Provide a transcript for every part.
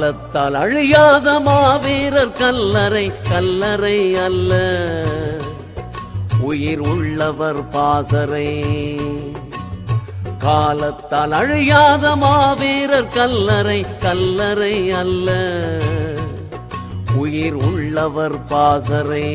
காலத்தால் அழியாத மாவீரர் கல்லறை கல்லறை அல்ல, உயிர் உள்ளவர் பாசறை. காலத்தால் அழியாத மாவீரர் கல்லறை கல்லறை அல்ல, உயிர் உள்ளவர் பாசறை.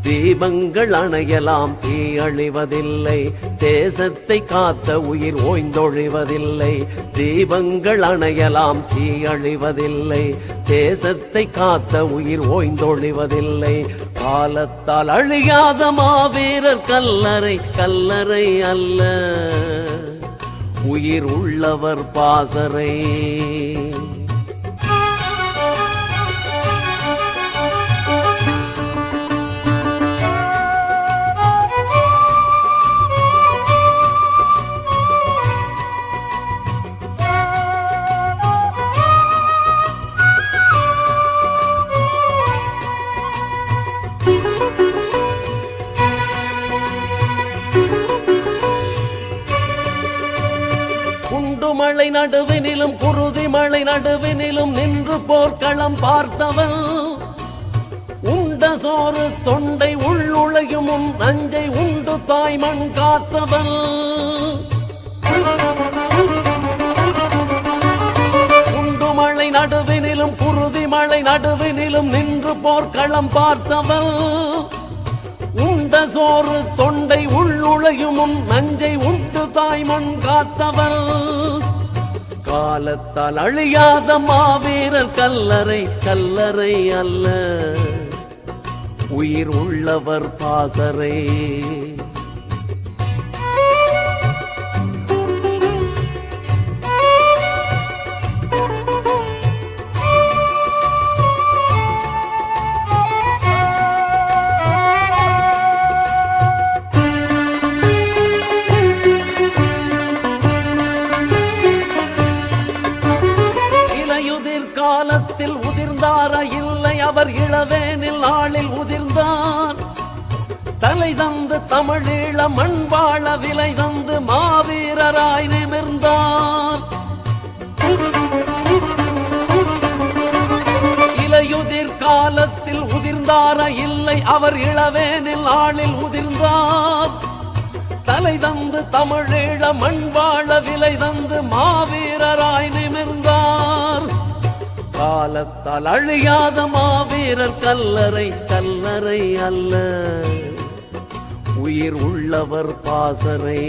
தீபங்கள் அணையலாம் தீ அழிவதில்லை, தேசத்தை காத்த உயிர் ஓய்ந்தொழிவதில்லை. தீபங்கள் அணையலாம் தீ அழிவதில்லை, தேசத்தை காத்த உயிர் ஓய்ந்தொழிவதில்லை. காலத்தால் அழியாத மாவீரர் கல்லறை கல்லறை அல்ல, உயிர் உள்ளவர் பாசறை. மழை நடுவினிலும் குருதி மழை நடுவினிலும் நின்று போர்க்களம் பார்த்தவன், உண்ட சோறு தொண்டை உள்ளுழையும் உன் நஞ்சை உண்டு தாய்மண் காத்தவன். உண்டு மழை நடுவினிலும் குருதி மழை நடுவினிலும் நின்று போர்க்களம் பார்த்தவன், உண்ட சோறு தொண்டை உள்ளுழையும் உன் நஞ்சை உண்டு தாய்மண் காத்தவன். காலத்தால் அழியாத மாவீரர் கல்லறை கல்லறை அல்ல, உயிர் உள்ளவர் பாசறை. காலத்தில் உதிர்ந்தாரா இல்லை, அவர் இளவேனில் நாளில் உதிர்ந்தார். தலை தந்து தமிழீழ மண் வாழ விலை தந்து மாவீரராய் நிமிர்ந்தார். இலையுதிர் காலத்தில் உதிர்ந்தாரா இல்லை, அவர் இளவேனில் நாளில் உதிர்ந்தார். தலை தந்து தமிழீழ மண் வாழ விலை தந்து மாவீரராய் நிமிர்ந்தார். காலத்தால் அழியாத மாவீரர் கல்லறை கல்லறை அல்ல, உயிர் உள்ளவர் பாசறை.